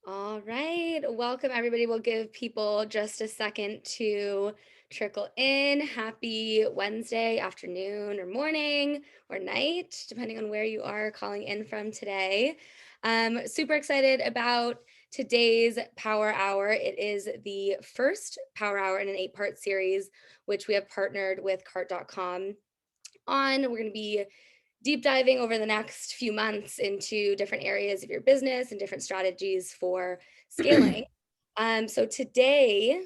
All right. Welcome, everybody. We'll give people just a second to trickle in. Happy Wednesday afternoon or morning or night, depending on where you are calling in from today. Super excited about today's Power Hour. It is the first Power Hour in an 8-part series, which we have partnered with Cart.com on. We're going to be deep diving over the next few months into different areas of your business and different strategies for scaling. So today,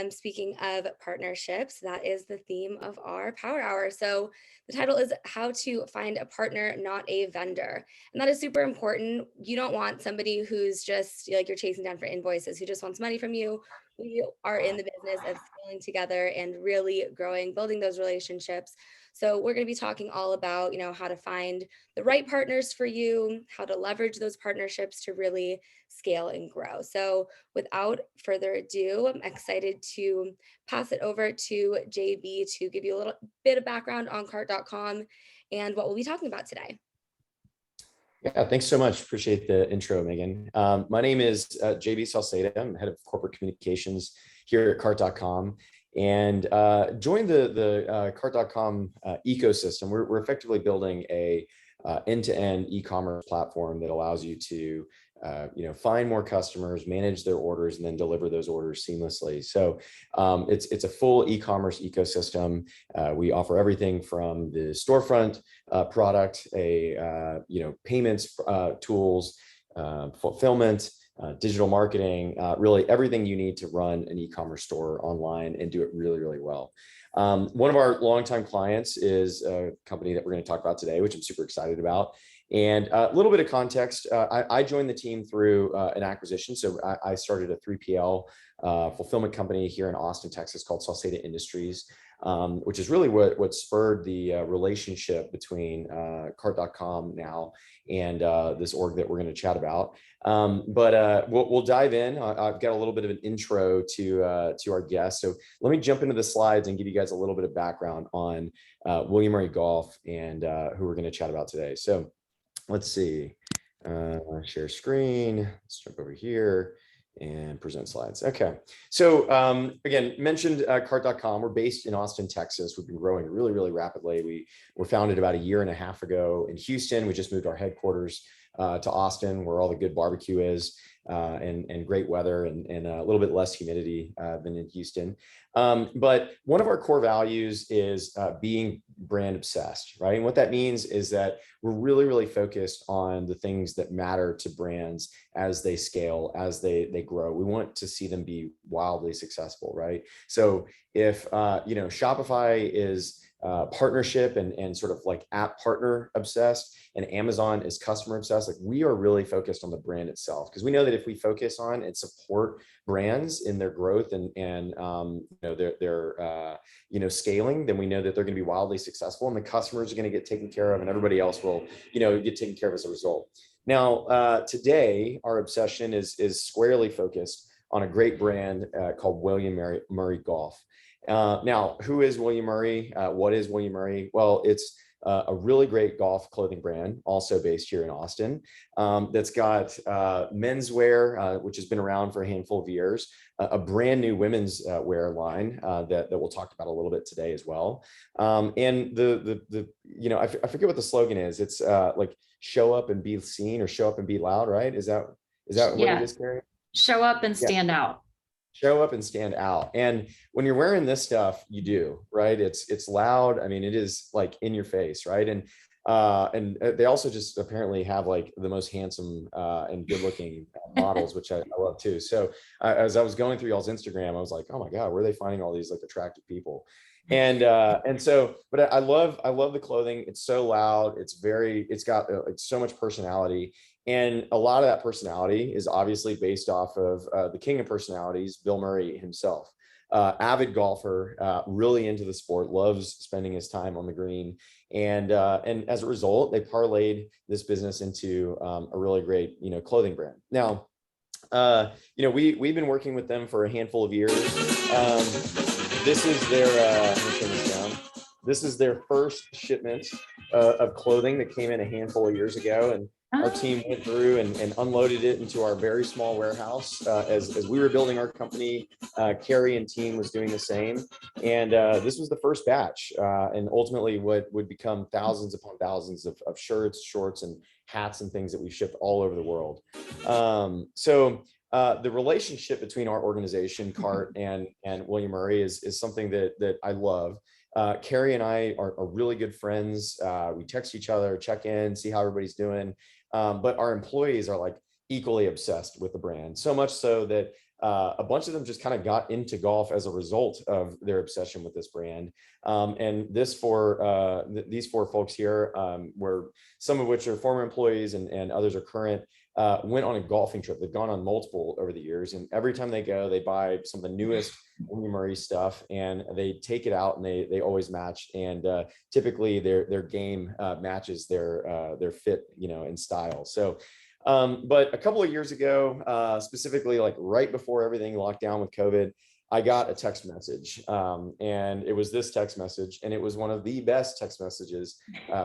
speaking of partnerships, that is the theme of our Power Hour. So the title is How to Find a Partner, Not a Vendor. And that is super important. You don't want somebody who's just like you're chasing down for invoices, who just wants money from you. We are in the business of scaling together and really growing, building those relationships. So we're going to be talking all about, how to find the right partners for you, how to leverage those partnerships to really scale and grow. So without further ado, I'm excited to pass it over to JB to give you a little bit of background on Cart.com and what we'll be talking about today. Yeah, thanks so much. Appreciate the intro, Megan. My name is JB Salceda. I'm head of corporate communications here at Cart.com, and joined the Cart.com ecosystem. We're effectively building a end-to-end e-commerce platform that allows you to find more customers, manage their orders, and then deliver those orders seamlessly. So it's a full e-commerce ecosystem. We offer everything from the storefront product, payments tools, fulfillment, digital marketing, really everything you need to run an e-commerce store online and do it really, really well. One of our longtime clients is a company that we're going to talk about today, which I'm super excited about. And a little bit of context, I joined the team through an acquisition. So I started a 3PL fulfillment company here in Austin, Texas called Salceda Industries, which is really what spurred the relationship between Cart.com now and this org that we're going to chat about. But we'll dive in. I've got a little bit of an intro to our guest. So let me jump into the slides and give you guys a little bit of background on William Murray Golf and who we're going to chat about today. So let's see, share screen, let's jump over here and present slides. Okay, so again, mentioned Cart.com. We're based in Austin, Texas. We've been growing really, really rapidly. We were founded about a year and a half ago in Houston. We just moved our headquarters to Austin, where all the good barbecue is, and great weather and a little bit less humidity than in Houston. But one of our core values is being brand obsessed, right? And what that means is that we're really, really focused on the things that matter to brands as they scale, as they grow. We want to see them be wildly successful, right? So if Shopify is partnership and sort of like app partner obsessed, and Amazon is customer obsessed, like we are really focused on the brand itself, because we know that if we focus on and support brands in their growth and their scaling, then we know that they're going to be wildly successful, and the customers are going to get taken care of, and everybody else will get taken care of as a result. Now today our obsession is squarely focused on a great brand called William Murray Golf. Now, who is William Murray? What is William Murray? Well, it's a really great golf clothing brand, also based here in Austin, that's got menswear, which has been around for a handful of years, a brand new women's wear line that we'll talk about a little bit today as well. And I forget what the slogan is. It's like show up and be seen, or show up and be loud, right? Is that what it is, Carrie? Show up and stand out. Show up and stand out. And when you're wearing this stuff, you do, right? It's loud. I mean, it is like in your face, right? And they also just apparently have like the most handsome and good looking models, which I love too. So as I was going through y'all's Instagram, I was like, oh my God, where are they finding all these like attractive people? But I love the clothing. It's so loud. It's got so much personality. And a lot of that personality is obviously based off of the king of personalities, Bill Murray himself. Avid golfer, really into the sport, loves spending his time on the green. And as a result, they parlayed this business into a really great, clothing brand. Now, we've been working with them for a handful of years. This is their, let me turn this down. This is their first shipment of clothing that came in a handful of years ago. And our Oh. team went through and unloaded it into our very small warehouse as we were building our company. Carrie and team was doing the same. And this was the first batch. And ultimately what would become thousands upon thousands of shirts, shorts, and hats and things that we've shipped all over the world. The relationship between our organization, Cart, and William Murray is something that I love. Carrie and I are really good friends. We text each other, check in, see how everybody's doing. But our employees are like equally obsessed with the brand, so much so that a bunch of them just kind of got into golf as a result of their obsession with this brand. And these four folks here, were some of which are former employees and others are current, went on a golfing trip. They've gone on multiple over the years, and every time they go, they buy some of the newest William Murray stuff, and they take it out, and they always match. And typically, their game matches their fit, and style. So, but a couple of years ago, specifically like right before everything locked down with COVID, I got a text message, and it was this text message, and it was one of the best text messages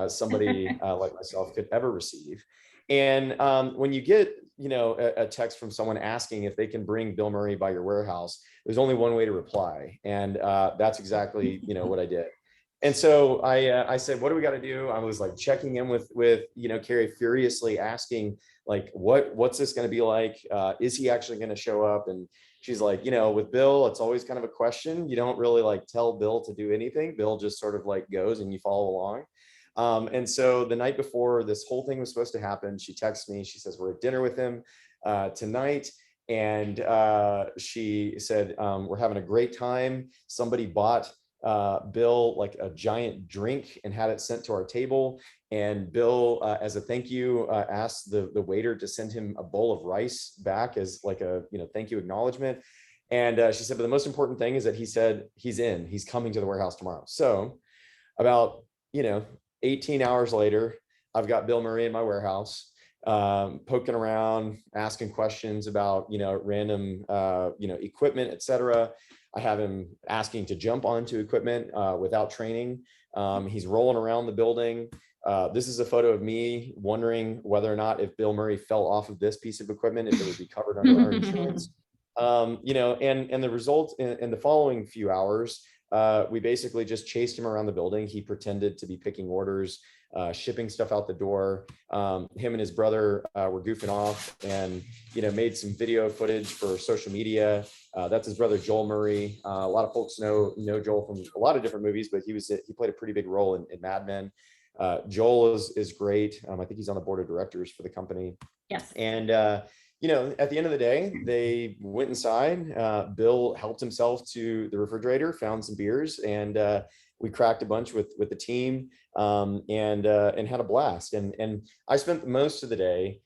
somebody like myself could ever receive. And when you get, a text from someone asking if they can bring Bill Murray by your warehouse, there's only one way to reply, and that's exactly, what I did. And so I said, what do we got to do? I was like checking in with Carrie, furiously asking like, what's this going to be like? Is he actually going to show up? And she's like, with Bill, it's always kind of a question. You don't really like tell Bill to do anything. Bill just sort of like goes and you follow along. And so the night before this whole thing was supposed to happen, she texts me. She says, we're at dinner with him tonight. And she said, we're having a great time. Somebody bought Bill like a giant drink and had it sent to our table. And Bill, as a thank you, asked the waiter to send him a bowl of rice back as like a thank you acknowledgement. And she said, but the most important thing is that he said he's coming to the warehouse tomorrow. So about 18 hours later, I've got Bill Murray in my warehouse, poking around, asking questions about random equipment, etc. I have him asking to jump onto equipment without training. He's rolling around the building. This is a photo of me wondering whether or not if Bill Murray fell off of this piece of equipment, if it would be covered under our insurance. And the result in the following few hours, we basically just chased him around the building. He pretended to be picking orders, shipping stuff out the door. Him and his brother were goofing off and, made some video footage for social media. That's his brother, Joel Murray. A lot of folks know Joel from a lot of different movies, but he played a pretty big role in Mad Men. Joel is great. I think he's on the board of directors for the company. Yes. And, at the end of the day, they went inside. Bill helped himself to the refrigerator, found some beers, and we cracked a bunch with the team, and had a blast. And I spent most of the day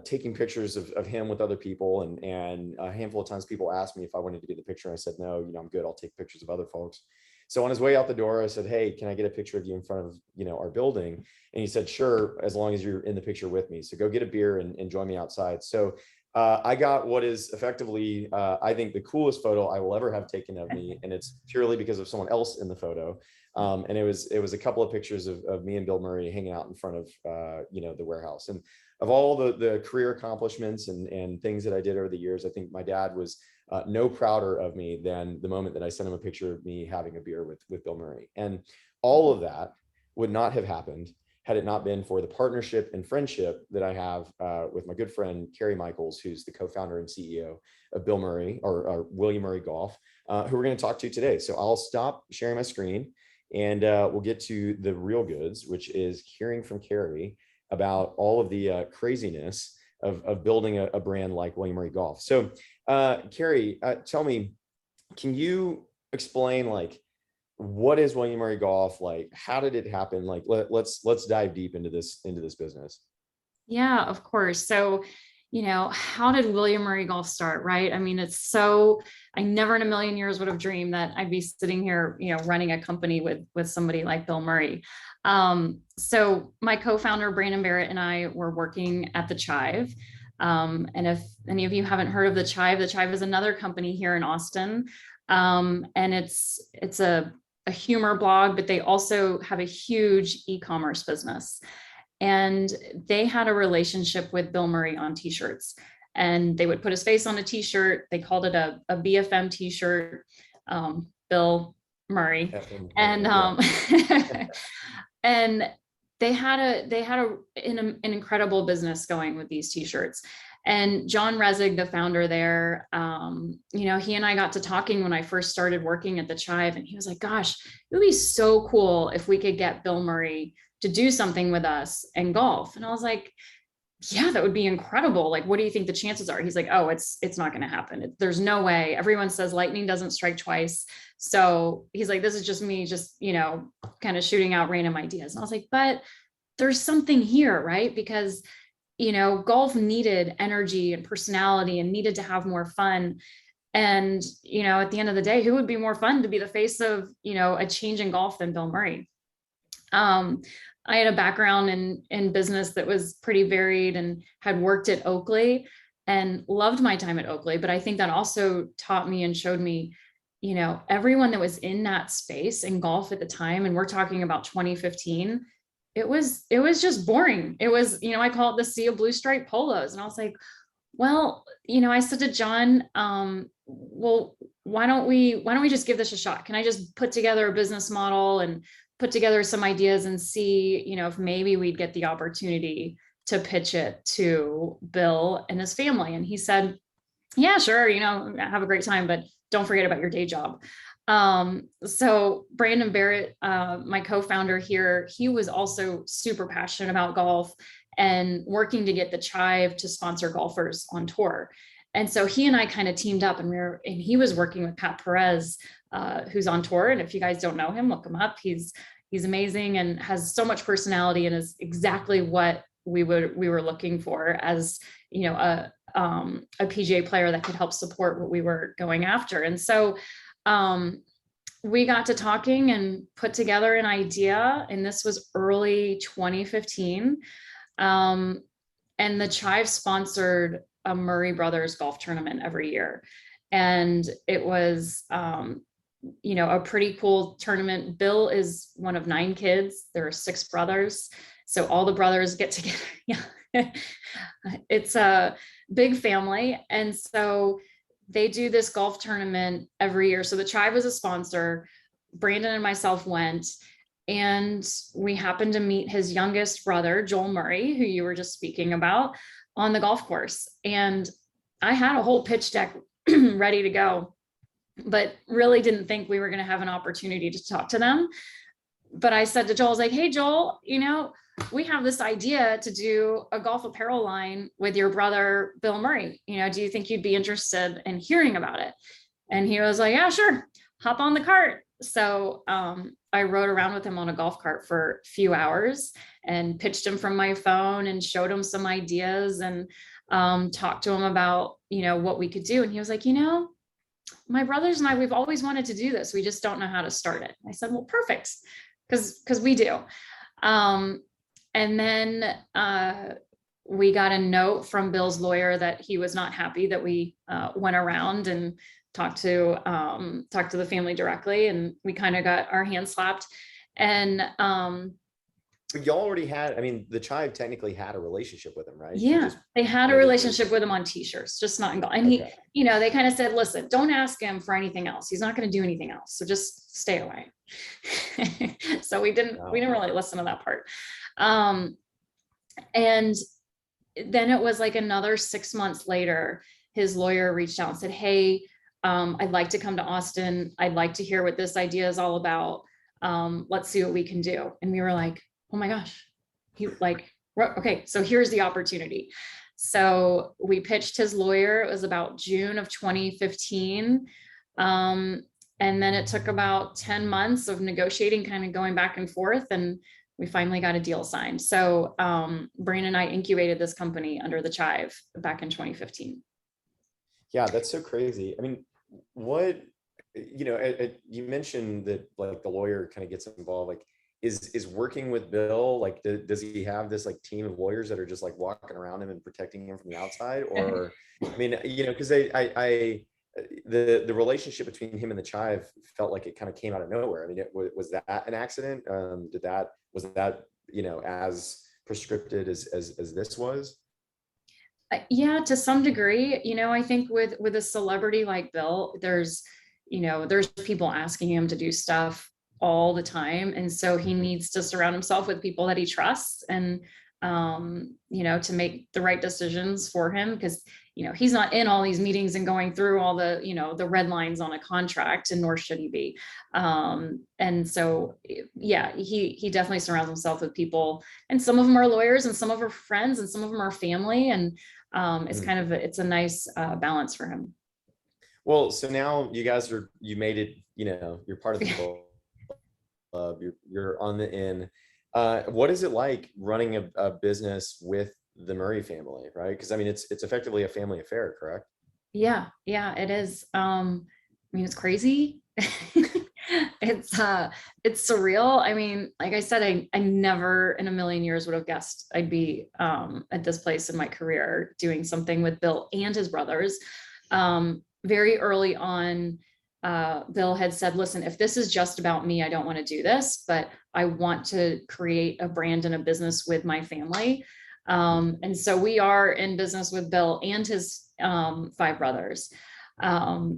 taking pictures of him with other people, and a handful of times people asked me if I wanted to get the picture. I said, no, I'm good. I'll take pictures of other folks. So on his way out the door, I said, hey, can I get a picture of you in front of, our building? And he said, sure, as long as you're in the picture with me. So go get a beer and join me outside. So I got what is effectively, I think, the coolest photo I will ever have taken of me. And it's purely because of someone else in the photo. And it was a couple of pictures of me and Bill Murray hanging out in front of, the warehouse. And of all the career accomplishments and things that I did over the years, I think my dad was no prouder of me than the moment that I sent him a picture of me having a beer with Bill Murray. And all of that would not have happened had it not been for the partnership and friendship that I have with my good friend, Carrie Michaels, who's the co-founder and CEO of Bill Murray or William Murray Golf, who we're going to talk to today. So I'll stop sharing my screen and we'll get to the real goods, which is hearing from Carrie about all of the craziness of building a brand like William Murray Golf. So Carrie, tell me, can you explain like, what is William Murray Golf? Like, how did it happen? Like, let's dive deep into this business. Yeah, of course. So, how did William Murray Golf start, right? I mean, I never in a million years would have dreamed that I'd be sitting here, running a company with somebody like Bill Murray. So my co-founder, Brandon Barrett, and I were working at the Chive. And if any of you haven't heard of the Chive is another company here in Austin. And it's a humor blog, but they also have a huge e-commerce business. And they had a relationship with Bill Murray on t-shirts, and they would put his face on a t-shirt. They called it a BFM t-shirt, Bill Murray. And and an incredible business going with these t-shirts. And John Resig, the founder there, he and I got to talking when I first started working at the Chive, and he was like, gosh, it would be so cool if we could get Bill Murray to do something with us and golf. And I was like, yeah, that would be incredible. Like, what do you think the chances are? He's like, oh, it's not going to happen. There's no way. Everyone says lightning doesn't strike twice. So he's like, this is just me, kind of shooting out random ideas. And I was like, but there's something here, right? Because, golf needed energy and personality and needed to have more fun. And, at the end of the day, who would be more fun to be the face of, a change in golf than Bill Murray? I had a background in business that was pretty varied and had worked at Oakley and loved my time at Oakley. But I think that also taught me and showed me, everyone that was in that space in golf at the time, and we're talking about 2015, it was just boring. It was, I call it the sea of blue stripe polos. And I was like, well, I said to John, well, why don't we just give this a shot? Can I just put together a business model and put together some ideas and see, if maybe we'd get the opportunity to pitch it to Bill and his family? And he said, yeah, sure, have a great time, but don't forget about your day job. So Brandon Barrett, my co-founder here, he was also super passionate about golf and working to get the Chive to sponsor golfers on tour. And so he and I kind of teamed up, and he was working with Pat Perez, who's on tour. And if you guys don't know him, look him up. He's amazing and has so much personality and is exactly what we were looking for as, a PGA player that could help support what we were going after. And so we got to talking and put together an idea, and this was early 2015. And the Chive sponsored a Murray Brothers golf tournament every year. And it was, a pretty cool tournament. Bill is one of 9 kids. There are 6 brothers. So all the brothers get together. Yeah. It's a big family. And so they do this golf tournament every year. So the Chive was a sponsor. Brandon and myself went, and we happened to meet his youngest brother, Joel Murray, who you were just speaking about, on the golf course. And I had a whole pitch deck ready to go, but really didn't think we were going to have an opportunity to talk to them. But I said to Joel, I was like, hey, Joel, we have this idea to do a golf apparel line with your brother, Bill Murray. Do you think you'd be interested in hearing about it? And he was like, yeah, sure. Hop on the cart. So I rode around with him on a golf cart for a few hours and pitched him from my phone and showed him some ideas and talked to him about, what we could do. And he was like, my brothers and I, we've always wanted to do this. We just don't know how to start it. I said, well, perfect. Because we do. And then we got a note from Bill's lawyer that he was not happy that we went around and talked to the family directly, and we kind of got our hands slapped. And but y'all already had, the Chive technically had a relationship with him, right? Yeah, they had a relationship with him on t-shirts, just not in golf. And okay. They kind of said, listen, don't ask him for anything else. He's not going to do anything else. So just stay away. So we didn't really listen to that part. And then it was like another 6 months later, his lawyer reached out and said, hey, I'd like to come to Austin. I'd like to hear what this idea is all about. Let's see what we can do. And we were like, oh my gosh, okay, so here's the opportunity. So we pitched his lawyer. It was about June of 2015. And then it took about 10 months of negotiating, kind of going back and forth, and we finally got a deal signed. So Brandon and I incubated this company under the Chive back in 2015. Yeah, that's so crazy. What, you mentioned that like the lawyer kind of gets involved, like is working with Bill, like does he have this like team of lawyers that are just like walking around him and protecting him from the outside? Or because the relationship between him and the Chive felt like it kind of came out of nowhere. Was that an accident? Was that as prescripted as this was? Yeah, to some degree. I think with a celebrity like Bill, there's people asking him to do stuff all the time, and so he needs to surround himself with people that he trusts, and to make the right decisions for him, because he's not in all these meetings and going through all the red lines on a contract, and nor should he be. And so yeah, he definitely surrounds himself with people, and some of them are lawyers, and some of them are friends, and some of them are family, and it's a nice balance for him. Well, so now you guys you made it, you're part of the club, you're on the in. What is it like running a business with the Murray family, right? Because I mean, it's effectively a family affair, correct? Yeah, it is. It's crazy. It's surreal. I mean, like I said, I never in a million years would have guessed I'd be at this place in my career doing something with Bill and his brothers. Very early on, Bill had said, listen, if this is just about me, I don't want to do this, but I want to create a brand and a business with my family. And so we are in business with Bill and his 5 brothers.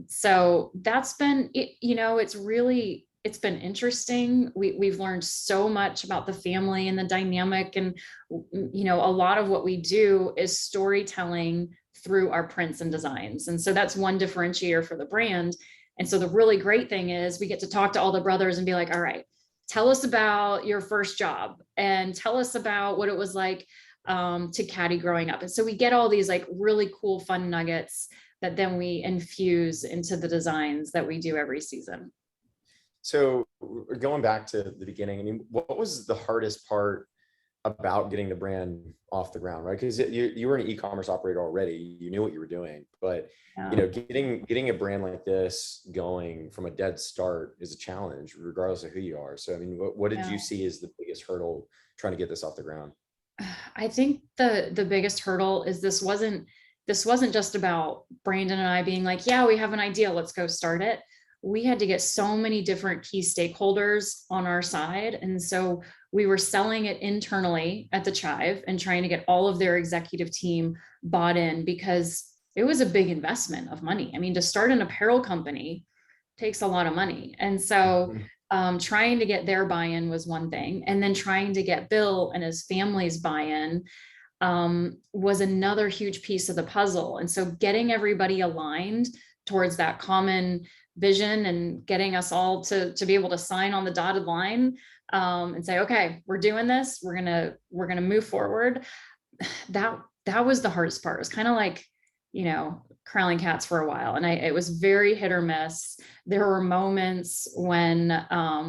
So that's been, it's been interesting. We've learned so much about the family and the dynamic, and, a lot of what we do is storytelling through our prints and designs. And so that's one differentiator for the brand. And so the really great thing is we get to talk to all the brothers and be like, all right, tell us about your first job, and tell us about what it was like to caddy growing up. And so we get all these like really cool, fun nuggets that then we infuse into the designs that we do every season. So going back to the beginning, I mean, what was the hardest part about getting the brand off the ground, right? Because you were an e-commerce operator already, you knew what you were doing, but getting a brand like this going from a dead start is a challenge, regardless of who you are. So I mean, what did you see as the biggest hurdle trying to get this off the ground? I think the biggest hurdle is this wasn't just about Brandon and I being like, yeah, we have an idea, let's go start it. We had to get so many different key stakeholders on our side. And so we were selling it internally at the Chive and trying to get all of their executive team bought in, because it was a big investment of money. I mean, to start an apparel company takes a lot of money. And so trying to get their buy-in was one thing. And then trying to get Bill and his family's buy-in was another huge piece of the puzzle. And so getting everybody aligned towards that common vision and getting us all to be able to sign on the dotted line and say, okay, we're doing this, we're gonna move forward. That was the hardest part. It was kind of like, corralling cats for a while. And it was very hit or miss. There were moments when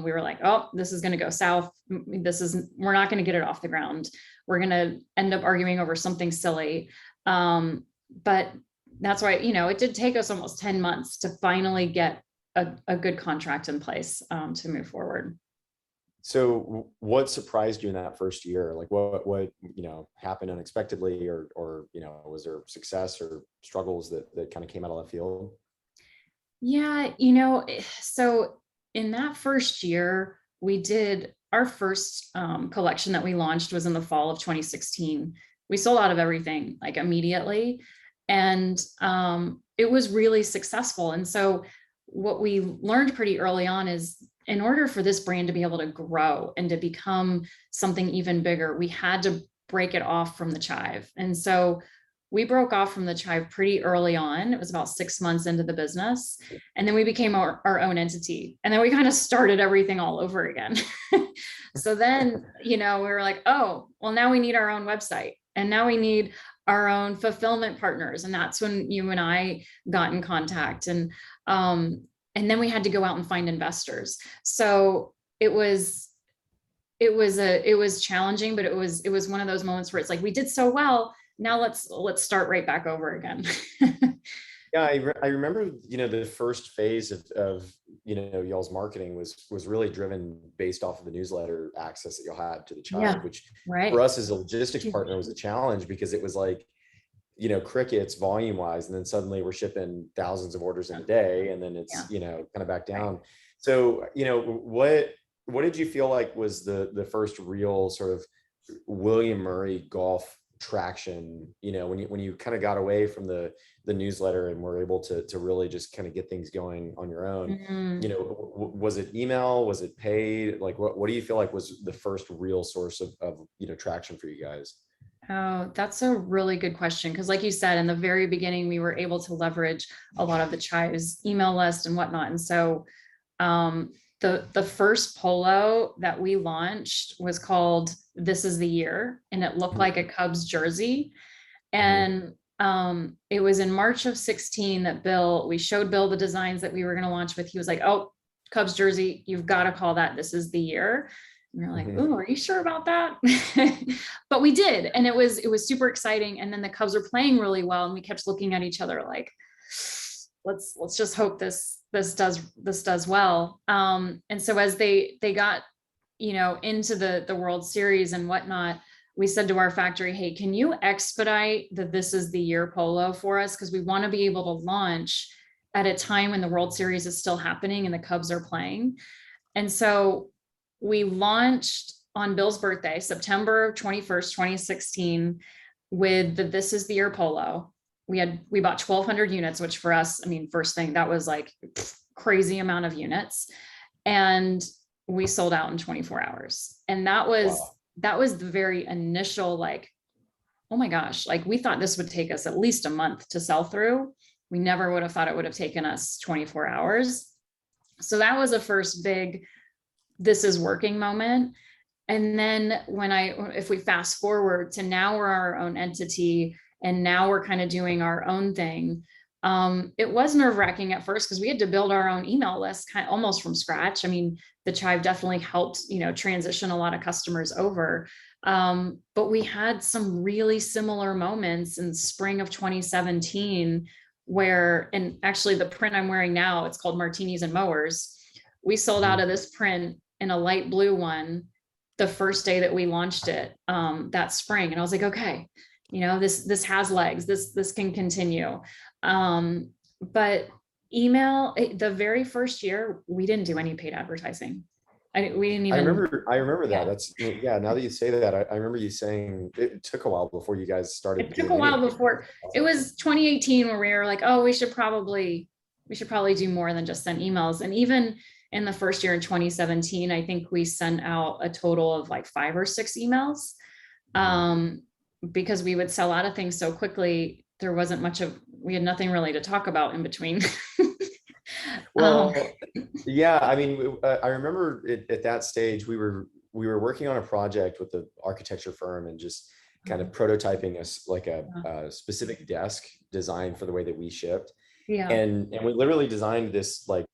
we were like, oh, this is going to go south. We're not going to get it off the ground. We're going to end up arguing over something silly. But that's why, it did take us almost 10 months to finally get a good contract in place to move forward. So what surprised you in that first year? Like what happened unexpectedly, or was there success or struggles that kind of came out of left field? Yeah, so in that first year, we did our first collection that we launched was in the fall of 2016. We sold out of everything like immediately, and it was really successful. And so what we learned pretty early on is, in order for this brand to be able to grow and to become something even bigger, we had to break it off from the Chive. And so we broke off from the Chive pretty early on. It was about 6 months into the business. And then we became our own entity. And then we kind of started everything all over again. So then, we were like, oh, well, now we need our own website. And now we need our own fulfillment partners. And that's when you and I got in contact. And then we had to go out and find investors. So it was challenging, but it was one of those moments where it's like, we did so well. Now let's start right back over again. Yeah, I remember, the first phase of y'all's marketing was really driven based off of the newsletter access that y'all had to the Chive, which for us as a logistics partner was a challenge, because it was like, crickets volume wise, and then suddenly we're shipping thousands of orders in a day, and then it's kind of back down. So what did you feel like was the first real sort of William Murray golf traction, when you kind of got away from the newsletter and were able to really just kind of get things going on your own? Mhm. Was it email? Was it paid? Like, what do you feel like was the first real source of traction for you guys? Oh, that's a really good question. Because like you said, in the very beginning, we were able to leverage a lot of the Chive's email list and whatnot. And so um, the first polo that we launched was called "This Is the Year," and it looked like a Cubs jersey. And it was in March of 16 that we showed Bill the designs that we were going to launch with. He was like, "Oh, Cubs jersey, you've got to call that This Is the Year." And we're like, "Oh, are you sure about that?" But we did, and it was super exciting. And then the Cubs were playing really well, and we kept looking at each other like, let's just hope this does well. And so as they got into the World Series and whatnot, we said to our factory, "Hey, can you expedite the This Is the Year polo for us? Because we want to be able to launch at a time when the World Series is still happening and the Cubs are playing." And so we launched on Bill's birthday, September 21st, 2016, with the This Is the Year polo. We bought 1,200 units, which for us, I mean, first thing, that was like crazy amount of units. And we sold out in 24 hours. And that was Wow. the very initial, like, oh my gosh, like we thought this would take us at least a month to sell through. We never would have thought it would have taken us 24 hours. So that was a first big, this is working moment. And then if we fast forward to now, we're our own entity and now we're kind of doing our own thing. It was nerve-wracking at first because we had to build our own email list kind of almost from scratch. I mean, the Chive definitely helped, transition a lot of customers over. But we had some really similar moments in spring of 2017 where, and actually the print I'm wearing now, it's called Martinis and Mowers. We sold out of this print in a light blue one the first day that we launched it that spring. And I was like, okay, this has legs, this can continue. But email, the very first year, we didn't do any paid advertising. We didn't even. I remember that. Yeah. That's, yeah. Now that you say that, I remember you saying it took a while before you guys started It took doing a while any. before. It was 2018 where we were like, oh, we should probably do more than just send emails. And even in the first year in 2017, I think we sent out a total of like 5 or 6 emails. Because we would sell out of things so quickly, we had nothing really to talk about in between. Well, yeah, I mean, I remember at that stage, we were working on a project with the architecture firm and just kind of prototyping a specific desk design for the way that we shipped. Yeah. And we literally designed this like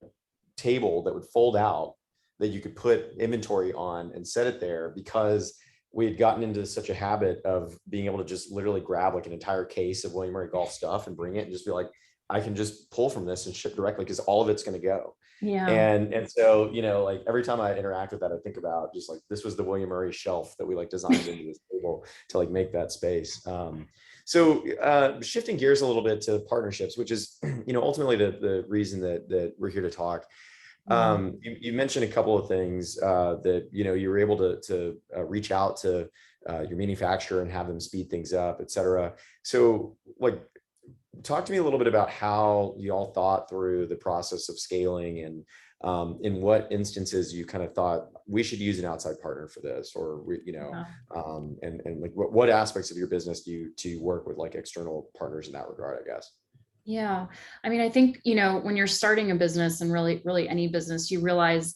table that would fold out that you could put inventory on and set it there, because we had gotten into such a habit of being able to just literally grab like an entire case of William Murray golf stuff and bring it and just be like, I can just pull from this and ship directly because all of it's going to go. Yeah. And so, like every time I interact with that, I think about just like, this was the William Murray shelf that we like designed into this table to like make that space. So shifting gears a little bit to partnerships, which is, ultimately the reason that we're here to talk. You mentioned a couple of things that, you were able to reach out to your manufacturer and have them speed things up, et cetera. So like, talk to me a little bit about how you all thought through the process of scaling, and in what instances you kind of thought we should use an outside partner for this, or and like what aspects of your business do you work with like external partners in that regard, I guess? Yeah. I mean, I think, when you're starting a business, and really any business, you realize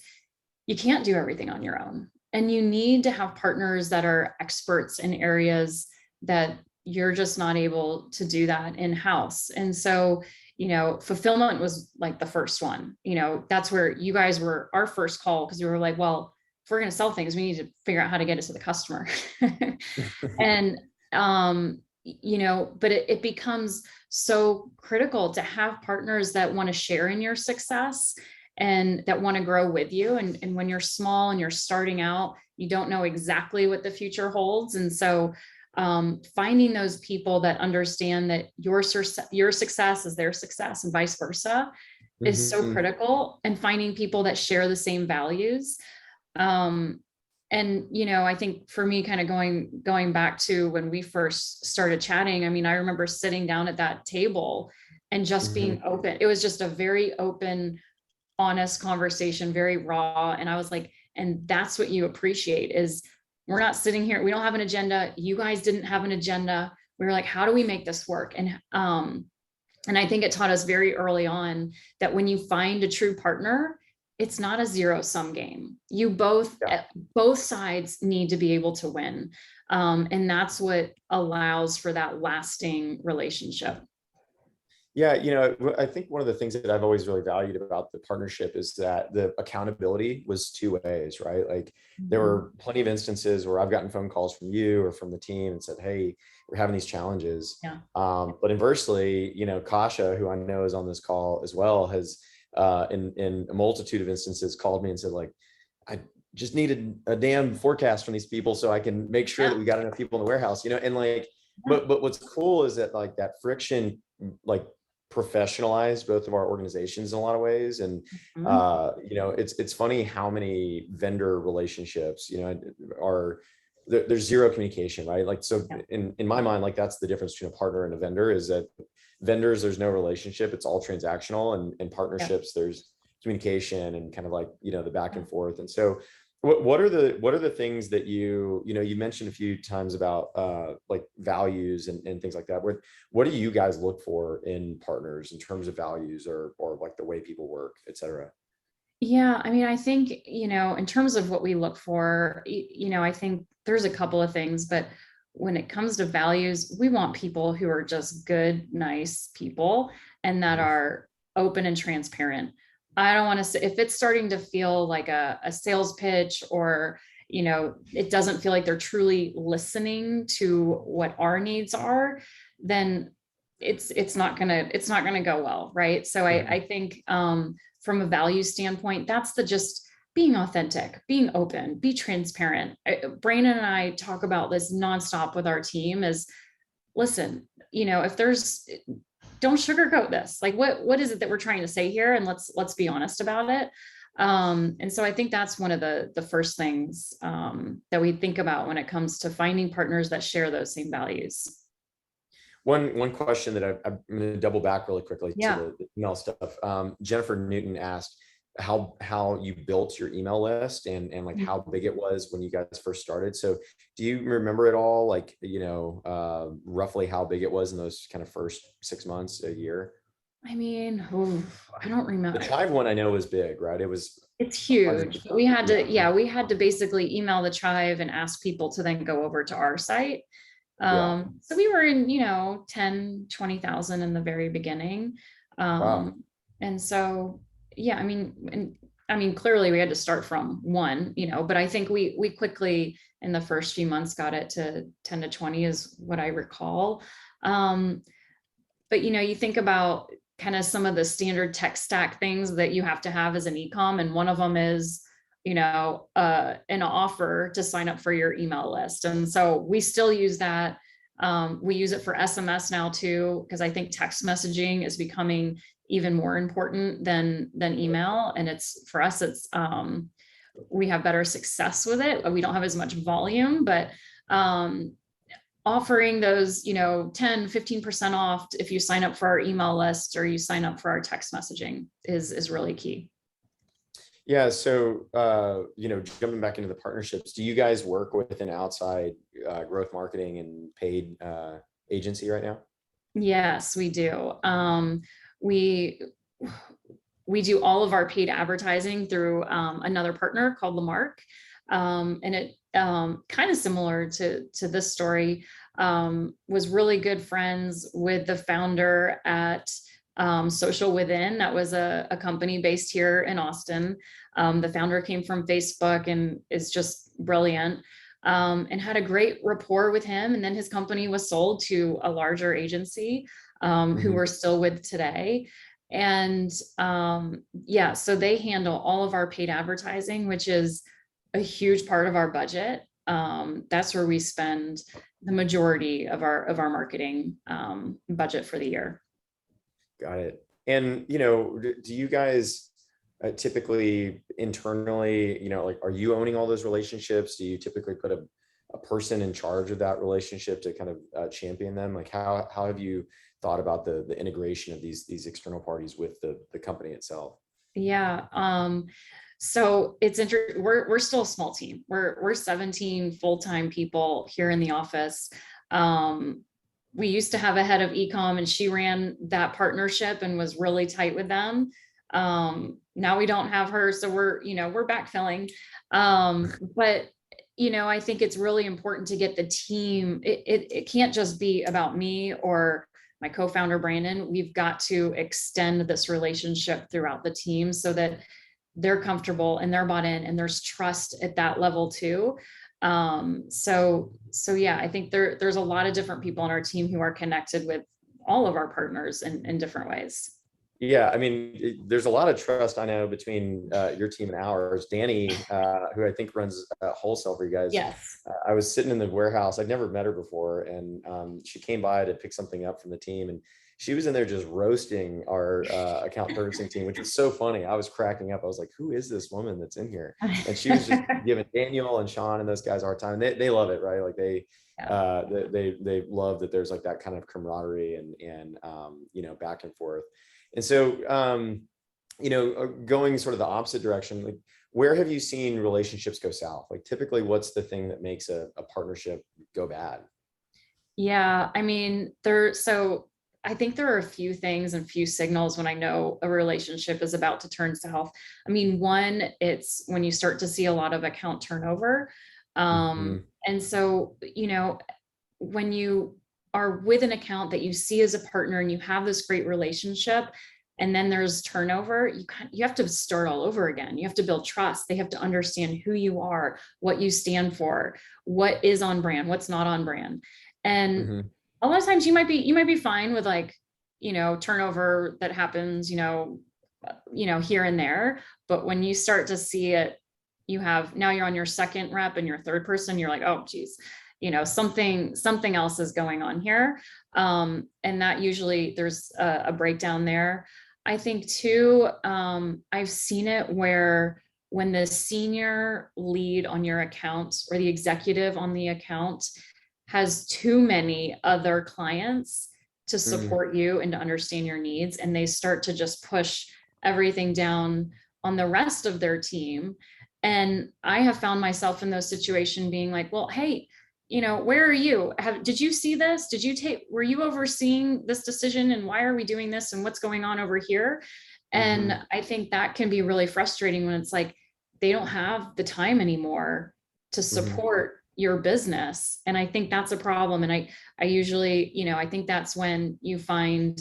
you can't do everything on your own. And you need to have partners that are experts in areas that you're just not able to do that in-house. And so, fulfillment was like the first one. That's where you guys were our first call, because we were like, well, if we're going to sell things, we need to figure out how to get it to the customer. And but it becomes so critical to have partners that want to share in your success and that want to grow with you. And when you're small and you're starting out, you don't know exactly what the future holds. And so finding those people that understand that your success is their success and vice versa is so critical, and finding people that share the same values. And, I think for me, kind of going back to when we first started chatting, I mean, I remember sitting down at that table and just being open. It was just a very open, honest conversation, very raw. And I was like, and that's what you appreciate is we're not sitting here. We don't have an agenda. You guys didn't have an agenda. We were like, how do we make this work? And I think it taught us very early on that when you find a true partner, it's not a zero sum game. You both sides need to be able to win. And that's what allows for that lasting relationship. Yeah, I think one of the things that I've always really valued about the partnership is that the accountability was two ways, right? Like there were plenty of instances where I've gotten phone calls from you or from the team and said, hey, we're having these challenges. Yeah. But inversely, Kasha, who I know is on this call as well, has in a multitude of instances called me and said, like, I just needed a damn forecast from these people so I can make sure that we got enough people in the warehouse, and like, but what's cool is that like that friction, like professionalized both of our organizations in a lot of ways. And it's funny how many vendor relationships are there's zero communication, right? Like, so in my mind, like that's the difference between a partner and a vendor, is that vendors, there's no relationship, it's all transactional, and partnerships, there's communication and kind of like the back and forth. And so what are the things that you mentioned a few times about like values and things like that? What do you guys look for in partners in terms of values or like the way people work, et cetera? Yeah, I mean, I think, in terms of what we look for, I think there's a couple of things, but when it comes to values, we want people who are just good, nice people and that are open and transparent. I don't want to say if it's starting to feel like a sales pitch, or, it doesn't feel like they're truly listening to what our needs are, then it's not gonna go well. Right. So I think from a value standpoint, that's just being authentic, being open, be transparent. Brandon and I talk about this nonstop with our team is, listen, if don't sugarcoat this. Like, what is it that we're trying to say here? And let's be honest about it. And so I think that's one of the first things that we think about when it comes to finding partners that share those same values. One question that I'm going to double back really quickly to the email stuff. Jennifer Newton asked how you built your email list and like how big it was when you guys first started. So do you remember it all? Like, roughly how big it was in those kind of first 6 months, a year? I mean, I don't remember. The Chive one I know was big, right? It's huge. We had to basically email the Chive and ask people to then go over to our site. So we were in, 10, 20,000 in the very beginning. And so, I mean, clearly we had to start from one, but I think we quickly in the first few months got it to 10 to 20 is what I recall. But, you think about kind of some of the standard tech stack things that you have to have as an e-com. And one of them is, an offer to sign up for your email list. And so we still use that. We use it for SMS now too, because I think text messaging is becoming even more important than email. And for us, we have better success with it. We don't have as much volume, but offering those, 10, 15% off if you sign up for our email list or you sign up for our text messaging is really key. Yeah. So, jumping back into the partnerships, do you guys work with an outside growth marketing and paid agency right now? Yes, we do. We do all of our paid advertising through another partner called Lamarck. And it kind of similar to this story, was really good friends with the founder at Social Within. That was a company based here in Austin. The founder came from Facebook and is just brilliant, and had a great rapport with him. And then his company was sold to a larger agency who we're still with today. And so they handle all of our paid advertising, which is a huge part of our budget. That's where we spend the majority of our marketing budget for the year. Got it. And, do you guys typically internally, like, are you owning all those relationships? Do you typically put a person in charge of that relationship to kind of champion them? Like, how have you thought about the integration of these external parties with the company itself? Yeah. So it's interesting. We're still a small team. We're 17 full-time people here in the office. We used to have a head of ecom, and she ran that partnership and was really tight with them. Now we don't have her, so we're backfilling. But I think it's really important to get the team. It can't just be about me or my co-founder Brandon. We've got to extend this relationship throughout the team so that they're comfortable and they're bought in and there's trust at that level too. So yeah, I think there's a lot of different people on our team who are connected with all of our partners in different ways. Yeah, I mean, there's a lot of trust, I know, between your team and ours. Danny, who I think runs wholesale for you guys. Yes. I was sitting in the warehouse. I'd never met her before, and she came by to pick something up from the team, and she was in there just roasting our account servicing team, which was so funny. I was cracking up. I was like, "Who is this woman that's in here?" And she was just giving Daniel and Sean and those guys a hard time. They love it, right? Like they love that there's like that kind of camaraderie and back and forth. And so, going sort of the opposite direction, like, where have you seen relationships go south? Like, typically, what's the thing that makes a partnership go bad? Yeah, I mean, so I think there are a few things and few signals when I know a relationship is about to turn south. I mean, one, it's when you start to see a lot of account turnover. Mhm. And so, when you are with an account that you see as a partner and you have this great relationship, and then there's turnover, you have to start all over again. You have to build trust. They have to understand who you are, what you stand for, what is on brand, what's not on brand. And Mhm. a lot of times you might be fine with like, turnover that happens, here and there. But when you start to see it, now you're on your second rep and your third person, you're like, oh geez, something else is going on here. And that usually there's a breakdown there. I think too, I've seen it where when the senior lead on your account or the executive on the account has too many other clients to Mm. support you and to understand your needs, and they start to just push everything down on the rest of their team. And I have found myself in those situations being like, well, hey, where are you? Did you see this? Were you overseeing this decision? And why are we doing this? And what's going on over here? And Mhm. I think that can be really frustrating when it's like, they don't have the time anymore to Mhm. support your business. And I think that's a problem. And I usually, I think that's when you find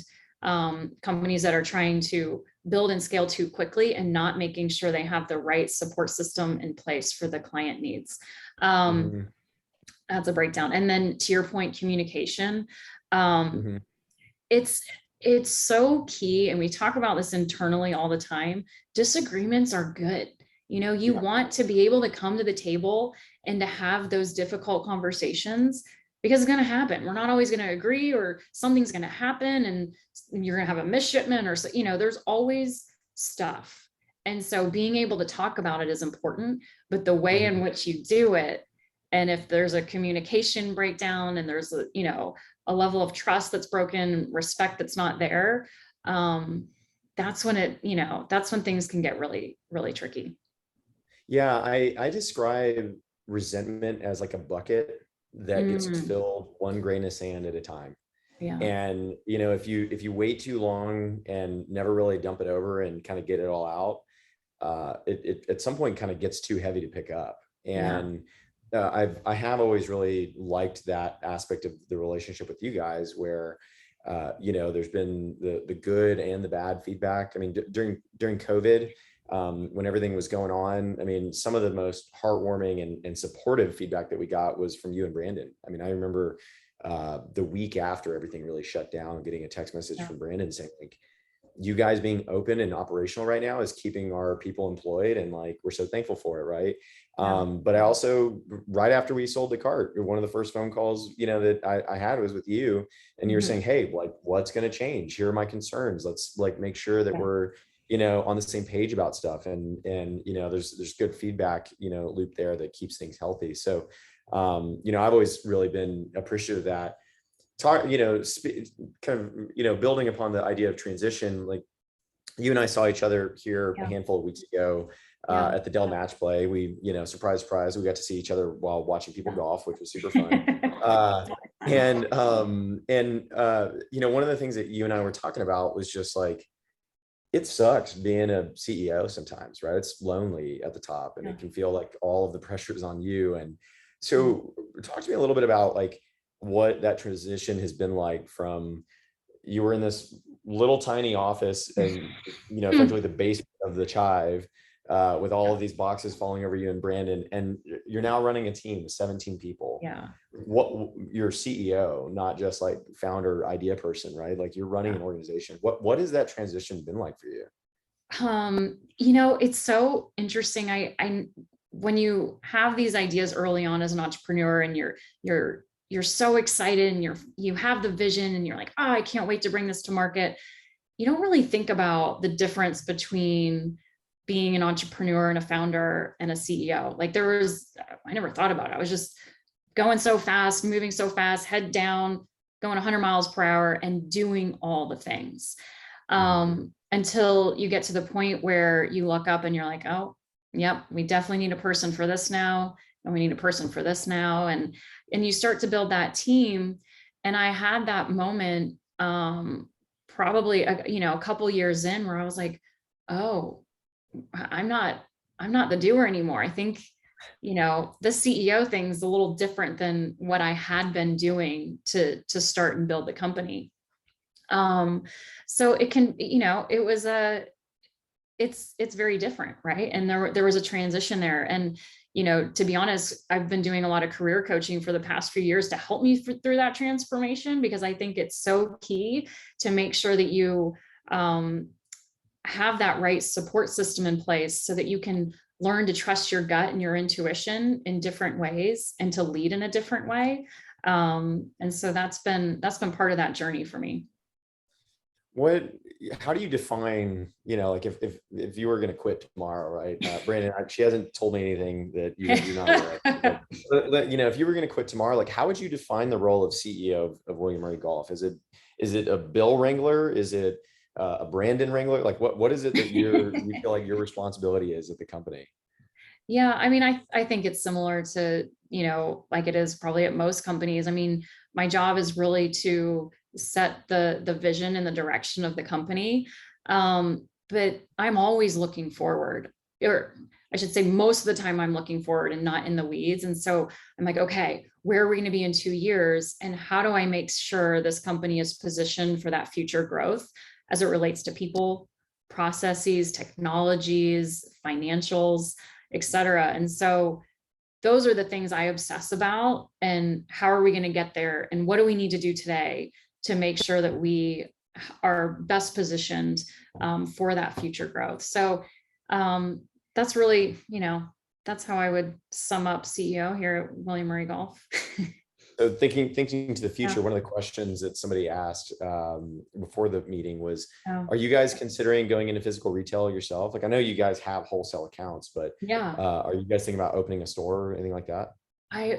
companies that are trying to build and scale too quickly and not making sure they have the right support system in place for the client needs. Mhm. That's a breakdown. And then to your point, communication. Um, Mhm. it's it's so key, and we talk about this internally all the time. Disagreements are good. You Yeah. want to be able to come to the table and to have those difficult conversations, because it's going to happen. We're not always going to agree, or something's going to happen and you're going to have a misshipment, or there's always stuff. And so being able to talk about it is important, but the way in Mhm. which you do it, and if there's a communication breakdown and there's a level of trust that's broken, respect that's not there, that's when things can get really, really tricky. Yeah, I describe resentment as like a bucket that gets Mm, filled one grain of sand at a time. yeah. And if you wait too long and never really dump it over and kind of get it all out, it at some point kind of gets too heavy to pick up. Yeah. And I have always really liked that aspect of the relationship with you guys, where there's been the good and the bad feedback. I mean, during COVID, when everything was going on, I mean, some of the most heartwarming and supportive feedback that we got was from you and Brandon. I mean, I remember the week after everything really shut down, getting a text message Yeah. from Brandon saying, like, you guys being open and operational right now is keeping our people employed, and like, we're so thankful for it, right? Yeah. But I also, right after we sold the cart, one of the first phone calls that I had was with you, and you were Mhm. saying, hey, like, what's going to change? Here are my concerns. Let's like make sure that Yeah. we're on the same page about stuff, and there's good feedback, loop there that keeps things healthy. So, I've always really been appreciative of that. Talk, kind of, building upon the idea of transition, like you and I saw each other here a Yeah. handful of weeks ago Yeah. at the Dell Match Play. We, surprise, surprise, we got to see each other while watching people Yeah. golf, which was super fun. One of the things that you and I were talking about was just like, it sucks being a CEO sometimes, right? It's lonely at the top, and Yeah. it can feel like all of the pressure is on you. And Mm. so talk to me a little bit about like what that transition has been like from, you were in this little tiny office and, effectively the basement of the Chive, with all of these boxes falling over you and Brandon, and you're now running a team of 17 people. Yeah. What, you're CEO, not just like founder, idea person, right? Like you're running an organization. What has that transition been like for you? It's so interesting. I when you have these ideas early on as an entrepreneur, and you're so excited, and you have the vision, and you're like, oh, I can't wait to bring this to market. You don't really think about the difference between being an entrepreneur and a founder and a CEO. Like I never thought about it. I was just going so fast, moving so fast, head down, going 100 miles per hour and doing all the things. Until you get to the point where you look up and you're like, oh, yep, we definitely need a person for this now. And we need a person for this now. And you start to build that team. And I had that moment, probably, a couple years in, where I was like, oh, I'm not the doer anymore. I think, the CEO thing's a little different than what I had been doing to start and build the company. So it can, it's very different, right? And there was a transition there. And, to be honest, I've been doing a lot of career coaching for the past few years to help me through that transformation, because I think it's so key to make sure that you have that right support system in place so that you can learn to trust your gut and your intuition in different ways, and to lead in a different way. And so that's been part of that journey for me. How do you define, like if you were going to quit tomorrow, right? Brandon, she hasn't told me anything that you're not aware of. But, if you were going to quit tomorrow, like how would you define the role of CEO of William Murray Golf? Is it a Bill Wrangler? Is it a Brandon Wrangler? Like what is it that you feel like your responsibility is at the company? Yeah, I mean, I think it's similar to, like it is probably at most companies. I mean, my job is really to set the vision and the direction of the company. But I'm always looking forward, or I should say most of the time I'm looking forward and not in the weeds. And so I'm like, okay, where are we going to be in 2 years? And how do I make sure this company is positioned for that future growth as it relates to people, processes, technologies, financials, et cetera. And so those are the things I obsess about. And how are we going to get there? And what do we need to do today to make sure that we are best positioned for that future growth? So that's really, that's how I would sum up CEO here at William Murray Golf. So thinking to the future, Yeah. one of the questions that somebody asked before the meeting was, Oh. are you guys considering going into physical retail yourself? Like I know you guys have wholesale accounts, but Yeah. are you guys thinking about opening a store or anything like that? I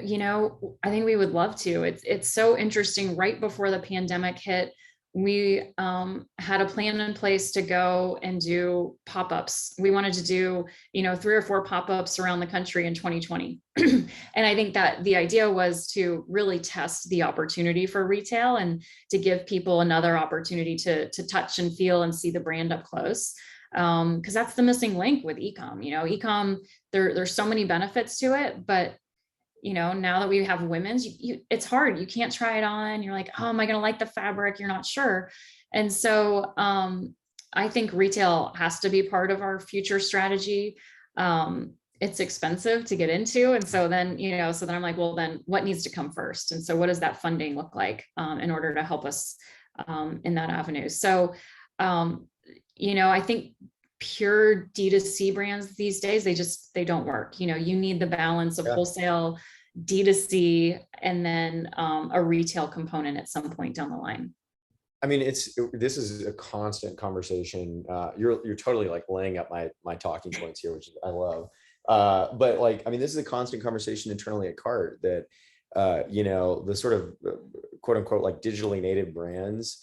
think we would love to. It's so interesting. Right before the pandemic hit, we had a plan in place to go and do pop-ups. We wanted to do, 3 or 4 pop-ups around the country in 2020. And I think that the idea was to really test the opportunity for retail and to give people another opportunity to touch and feel and see the brand up close. Because that's the missing link with e-com. E-com, there's so many benefits to it, but now that we have women's, it's hard. You can't try it on. You're like, oh, am I going to like the fabric? You're not sure. And so I think retail has to be part of our future strategy. It's expensive to get into. And so then, I'm like, well, then what needs to come first? And so what does that funding look like in order to help us in that avenue? So, I think pure D2C brands these days, they don't work. You need the balance of wholesale, D2C, and then a retail component at some point down the line. I mean, this is a constant conversation. You're totally like laying up my talking points here, which I love. But like, I mean, this is a constant conversation internally at Cart that, the sort of quote unquote like digitally native brands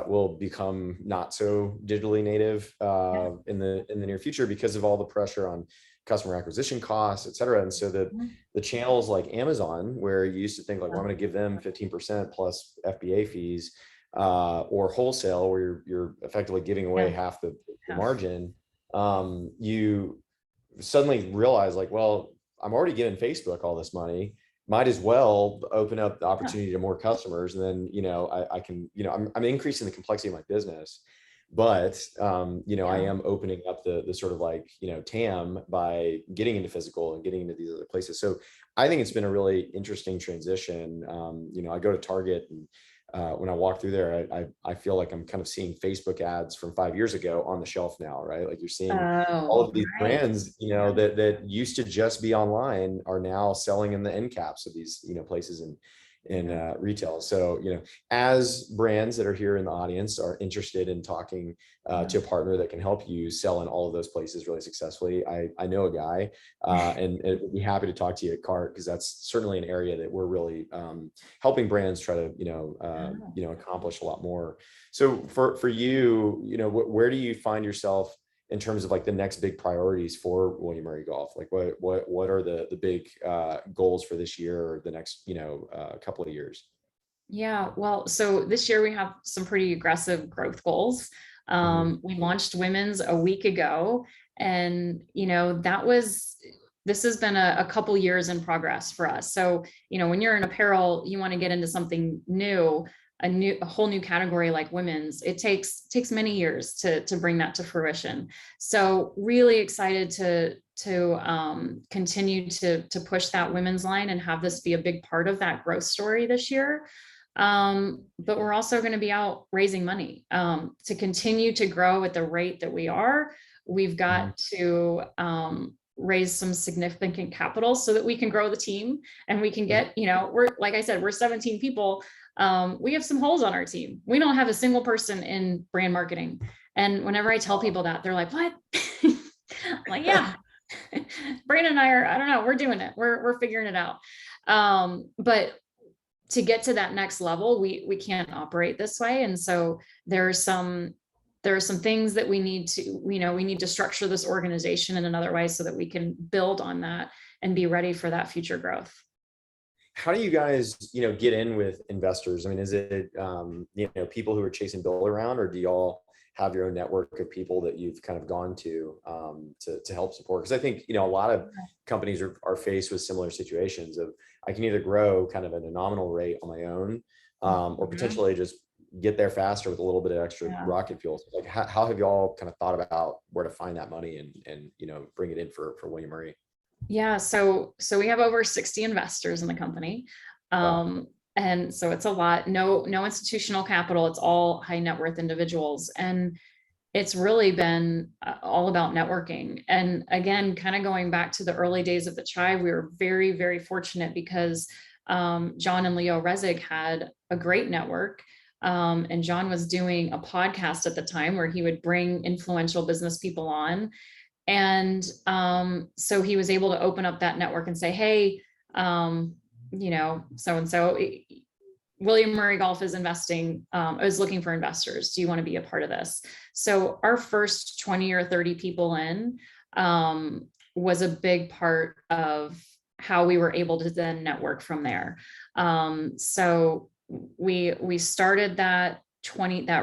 will become not so digitally native Yeah. in the near future because of all the pressure on customer acquisition costs, et cetera. And so the channels like Amazon, where you used to think like, well, I'm going to give them 15% plus FBA fees, or wholesale, where you're effectively giving away Yeah. half the Yeah. margin. You suddenly realize like, well, I'm already giving Facebook all this money. Might as well open up the opportunity to more customers. And then, I can, I'm increasing the complexity of my business, but, I Yeah. am opening up the sort of like, TAM by getting into physical and getting into these other places. So I think it's been a really interesting transition. I go to Target, and when I walk through there, I feel like I'm kind of seeing Facebook ads from 5 years ago on the shelf now, right? Like you're seeing all Oh, of these right. brands, Yeah. that used to just be online are now selling in the end caps of these, places in Yeah. retail. So, as brands that are here in the audience are interested in talking Yeah. to a partner that can help you sell in all of those places really successfully, I know a guy, and would be happy to talk to you at Cart, because that's certainly an area that we're really helping brands try to, accomplish a lot more. So for you, where do you find yourself in terms of like the next big priorities for William Murray Golf? Like what are the big goals for this year or the next, couple of years? Yeah, well, so this year we have some pretty aggressive growth goals. Mhm. We launched women's a week ago, and this has been a couple years in progress for us. So, when you're in apparel, you want to get into something new, a whole new category like women's. It takes many years to bring that to fruition. So, really excited to continue to push that women's line and have this be a big part of that growth story this year. But we're also going to be out raising money to continue to grow at the rate that we are. We've Mhm. got to raise some significant capital so that we can grow the team, and we can Mhm. get, we're, like I said, we're 17 people. We have some holes on our team. We don't have a single person in brand marketing. And whenever I tell people that, they're like, what? I'm like, yeah, Brandon and I are, I don't know, we're doing it. We're figuring it out. But to get to that next level, we can't operate this way. And so there are some things that we need to, we need to structure this organization in another way so that we can build on that and be ready for that future growth. How do you guys, get in with investors? I mean, is it, people who are chasing Bill around, or do y'all have your own network of people that you've kind of gone to help support? Because I think, a lot of companies are faced with similar situations of, I can either grow kind of at a nominal rate on my own, or Mhm. potentially just get there faster with a little bit of extra Yeah. rocket fuel. So like, how have y'all kind of thought about where to find that money and bring it in for William Murray? Yeah, so we have over 60 investors in the company. Wow. And so it's a lot. No institutional capital, it's all high net worth individuals. And it's really been all about networking. And again, kind of going back to the early days of the Chai, we were very, very fortunate because John and Leo Rezig had a great network. And John was doing a podcast at the time where he would bring influential business people on. And so he was able to open up that network and say, hey, so and so, William Murray Golf is investing, is looking for investors. Do you want to be a part of this? So our first 20 or 30 people in was a big part of how we were able to then network from there. So we started that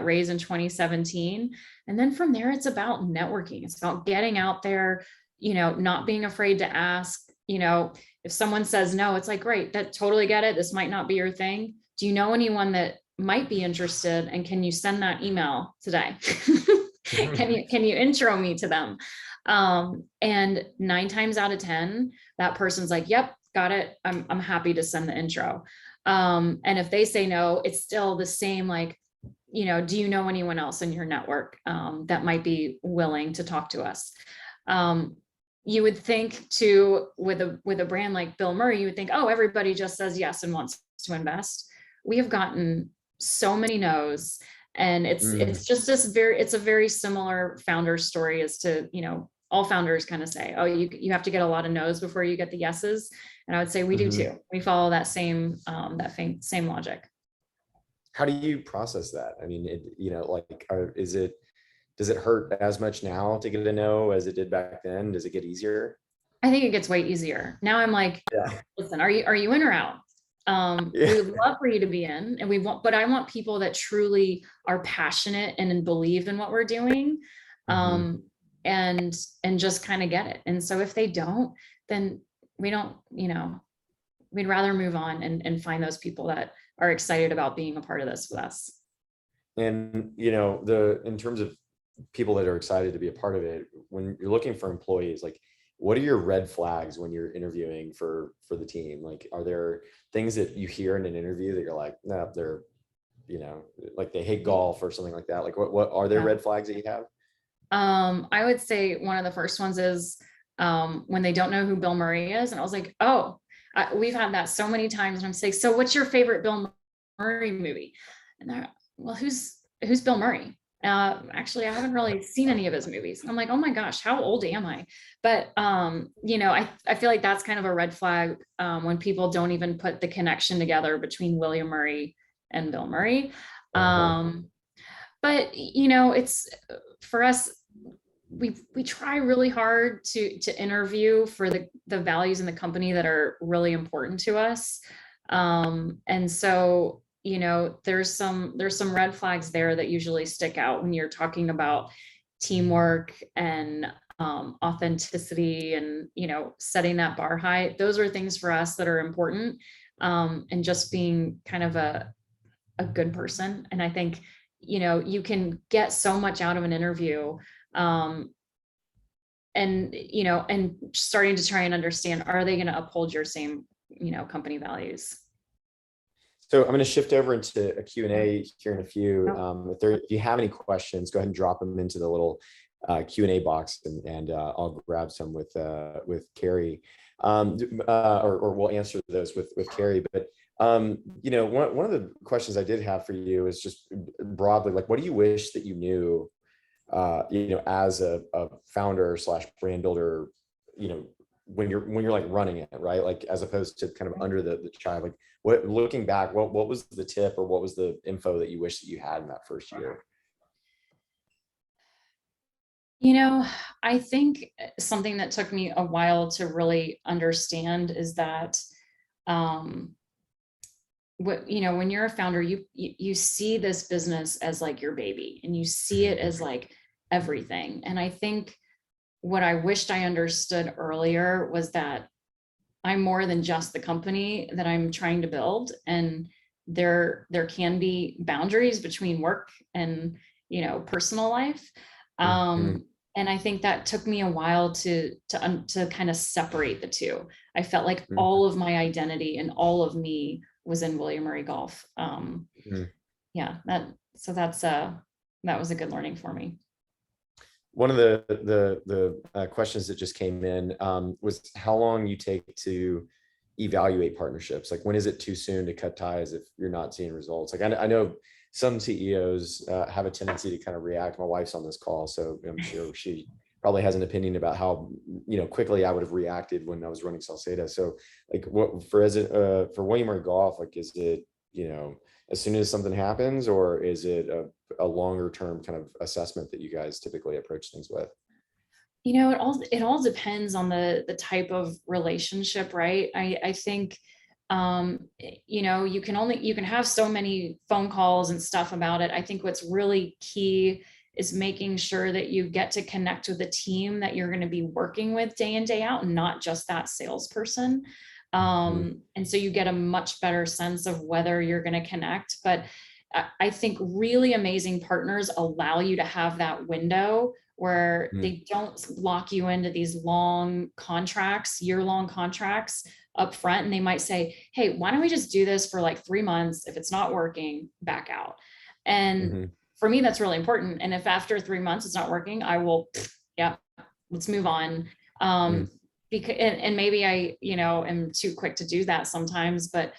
raise in 2017. And then from there, it's about networking. It's about getting out there, not being afraid to ask, if someone says no, it's like, great, that totally get it. This might not be your thing. Do you know anyone that might be interested? And can you send that email today? Can you intro me to them? And 9 times out of 10, that person's like, yep, got it. I'm happy to send the intro. And if they say no, it's still the same, like, do you know anyone else in your network that might be willing to talk to us? You would think with a brand like Bill Murray, you would think, oh, everybody just says yes and wants to invest. We have gotten so many no's. And Mm, it's just it's a very similar founder story as to, all founders kind of say, oh, you have to get a lot of no's before you get the yeses. And I would say we do mhm. too. We follow that same logic. How do you process that? I mean, like, does it hurt as much now to get a no as it did back then? Does it get easier? I think it gets way easier. Now I'm like, Yeah. listen, are you in or out? Yeah. We would love for you to be in, and but I want people that truly are passionate and believe in what we're doing. Mhm. Um, and just kind of get it. And so if they don't, then we don't, we'd rather move on and find those people that are excited about being a part of this with us. And in terms of people that are excited to be a part of it, when you're looking for employees, like, what are your red flags when you're interviewing for the team? Like, are there things that you hear in an interview that you're like, no, they're, like they hate golf or something like that? Like, what are there Yeah. red flags that you have? I would say one of the first ones is when they don't know who Bill Murray is. And I was like, oh, we've had that so many times. And I'm saying, so what's your favorite Bill Murray movie? And they're, well, who's Bill Murray? Actually, I haven't really seen any of his movies. And I'm like, oh my gosh, how old am I? But, I feel like that's kind of a red flag when people don't even put the connection together between William Murray and Bill Murray. Uh-huh. But, it's for us, we try really hard to interview for the values in the company that are really important to us. And so, there's some red flags there that usually stick out when you're talking about teamwork and authenticity and, setting that bar high. Those are things for us that are important. And just being kind of a good person. And I think, you can get so much out of an interview. And starting to try and understand, are they going to uphold your same, company values? So I'm going to shift over into a Q&A here in a few. Oh, If you have any questions, go ahead and drop them into the little Q&A box, and I'll grab some with Carrie, or we'll answer those with Carrie. But one of the questions I did have for you is just broadly, like, what do you wish that you knew, as a founder slash brand builder, when you're like running it, right? Like, as opposed to kind of under the child, like, looking back, what was the tip, or what was the info that you wish that you had in that first year? You know, I think something that took me a while to really understand is that, um, when you're a founder, you see this business as like your baby, and you see it as like everything. And I think what I wished I understood earlier was that I'm more than just the company that I'm trying to build. And there can be boundaries between work and, personal life. Mhm. And I think that took me a while to kind of separate the two. I felt like Mhm. all of my identity and all of me was in William Murray Golf. Mhm. Yeah, that was a good learning for me. One of the questions that just came in was how long you take to evaluate partnerships. Like, when is it too soon to cut ties if you're not seeing results? Like, I know some CEOs have a tendency to kind of react. My wife's on this call, so I'm sure she probably has an opinion about how quickly I would have reacted when I was running Salseda. So, like, what for William Murray Golf, like, is it as soon as something happens, or is it a longer term kind of assessment that you guys typically approach things with? It all depends on the type of relationship, right? I think you can have so many phone calls and stuff about it. I think what's really key is making sure that you get to connect with a team that you're going to be working with day in, day out, and not just that salesperson. Mhm. And so you get a much better sense of whether you're going to connect. But I think really amazing partners allow you to have that window where Mhm. they don't lock you into these long contracts, year-long contracts up front. And they might say, hey, why don't we just do this for like 3 months? If it's not working, back out. And Mhm. for me, that's really important. And if after 3 months it's not working, I will, yeah, let's move on. Mhm. Because and maybe I, am too quick to do that sometimes, but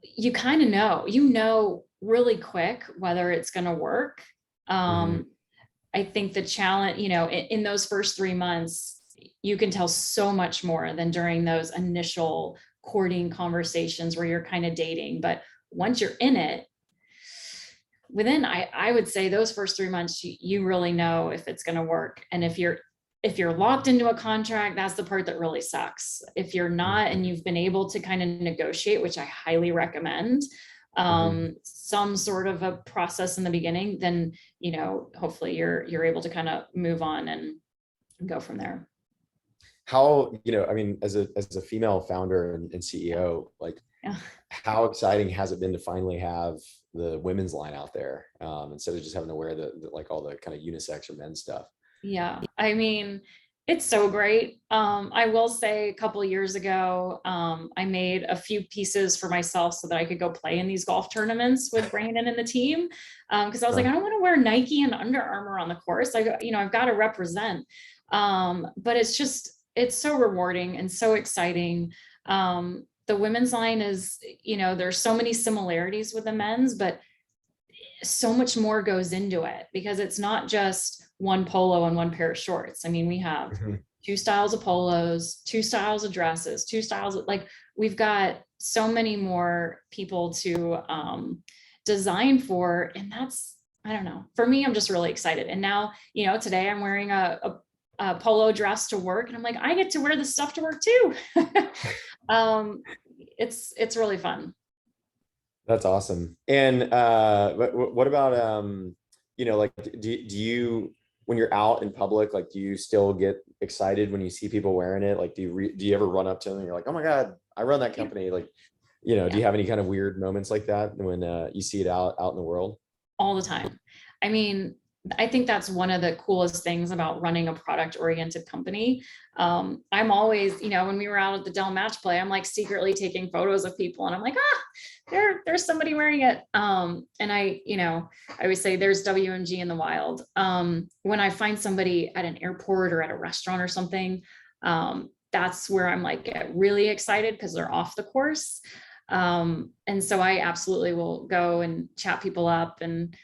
you kind of know really quick whether it's going to work. I think the challenge, in those first 3 months, you can tell so much more than during those initial courting conversations where you're kind of dating. But once you're in it, within, I would say those first 3 months, you really know if it's going to work. And if you're locked into a contract, that's the part that really sucks. If you're not, and you've been able to kind of negotiate, which I highly recommend, some sort of a process in the beginning, then, hopefully you're able to kind of move on and go from there. How, I mean, as a female founder and CEO, like, Yeah. how exciting has it been to finally have the women's line out there, instead of just having to wear the like all the kind of unisex or men's stuff? Yeah, I mean, it's so great. I will say a couple of years ago, I made a few pieces for myself so that I could go play in these golf tournaments with Brandon and the team. Because I was like, I don't want to wear Nike and Under Armour on the course. I've got to represent. But it's so rewarding and so exciting. The women's line is, there's so many similarities with the men's, but so much more goes into it because it's not just one polo and one pair of shorts. I mean, we have 2 styles of polos, 2 styles of dresses, 2 styles of, like, we've got so many more people to design for. And that's, I don't know, for me, I'm just really excited. And now, today I'm wearing a polo dress to work, and I'm like, I get to wear this stuff to work too. It's really fun. That's awesome. And what about like, do you, when you're out in public, like, do you still get excited when you see people wearing it? Like, do you ever run up to them and you're like, oh my God, I run that company? Like, do you have any kind of weird moments like that when you see it out in the world? All the time. I mean, I think that's one of the coolest things about running a product oriented company. I'm always, when we were out at the Dell match play, I'm like secretly taking photos of people, and I'm like, there's somebody wearing it. And I always say there's WMG in the wild. When I find somebody at an airport or at a restaurant or something, that's where I'm like, get really excited because they're off the course. And so I absolutely will go and chat people up and,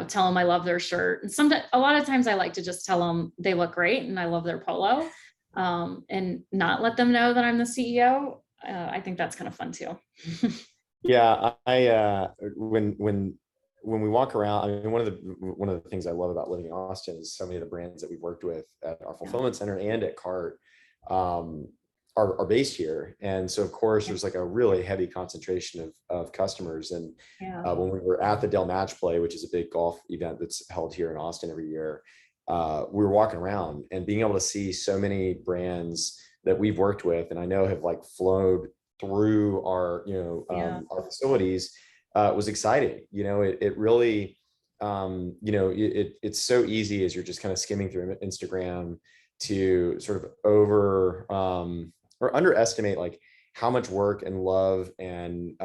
tell them I love their shirt. And a lot of times I like to just tell them they look great and I love their polo, and not let them know that I'm the CEO. I think that's kind of fun too. Yeah, I when we walk around, I mean, one of the things I love about living in Austin is so many of the brands that we've worked with at our fulfillment center and at Cart are based here. And so of course there's like a really heavy concentration of customers. And when we were at the Dell Match Play, which is a big golf event that's held here in Austin every year, we were walking around and being able to see so many brands that we've worked with and I know have like flowed through our our facilities was exciting. It really it's so easy as you're just kind of skimming through Instagram to sort of or underestimate like how much work and love and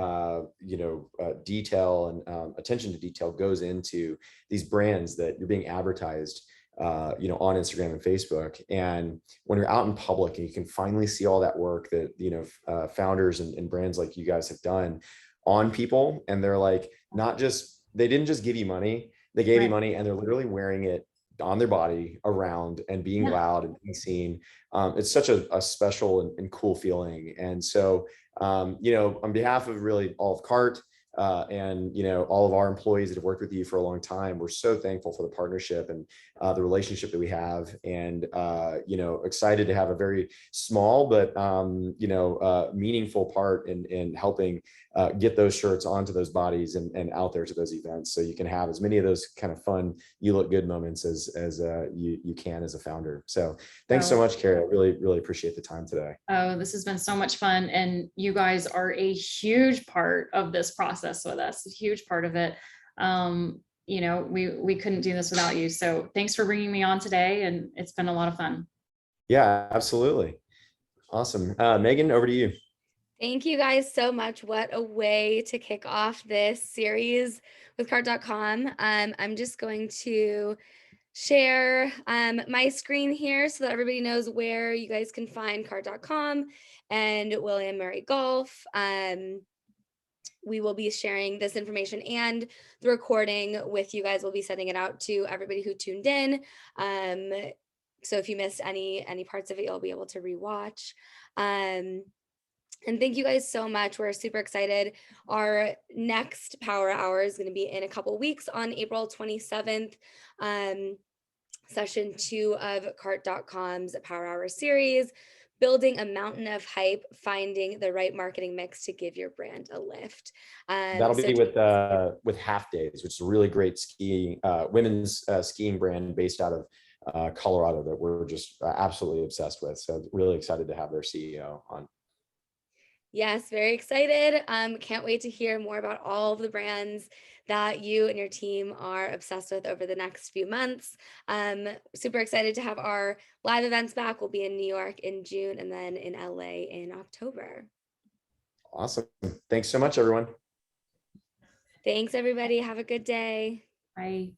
detail and attention to detail goes into these brands that you're being advertised on Instagram and Facebook. And when you're out in public and you can finally see all that work that founders and brands like you guys have done on people, and they're like, they didn't just give you money, they gave you money and they're literally wearing it on their body around and being loud and being seen. It's such a special and cool feeling. And so, on behalf of really all of Cart and all of our employees that have worked with you for a long time, we're so thankful for the partnership and the relationship that we have, and excited to have a very small but meaningful part in helping get those shirts onto those bodies and out there to those events, so you can have as many of those kind of fun, you look good moments as you can as a founder. So thanks so much, Carrie. I really appreciate the time today. Oh, this has been so much fun, and you guys are a huge part of this process with us, a huge part of it. We couldn't do this without you. So thanks for bringing me on today, and it's been a lot of fun. Yeah, absolutely. Awesome. Megan, over to you. Thank you guys so much. What a way to kick off this series with Cart.com. I'm just going to share my screen here so that everybody knows where you guys can find Cart.com and William Murray Golf. we will be sharing this information and the recording with you guys. We'll be sending it out to everybody who tuned in. So if you missed any parts of it, you'll be able to rewatch. And thank you guys so much. We're super excited. Our next Power Hour is going to be in a couple weeks on April 27th. Session 2 of Cart.com's Power Hour series, building a mountain of hype, finding the right marketing mix to give your brand a lift. That'll be with Half Days, which is a really great skiing, women's skiing brand based out of Colorado that we're just absolutely obsessed with. So really excited to have their CEO on. Yes, very excited. Can't wait to hear more about all of the brands that you and your team are obsessed with over the next few months. Super excited to have our live events back. We'll be in New York in June and then in LA in October. Awesome. Thanks so much, everyone. Thanks, everybody. Have a good day. Bye.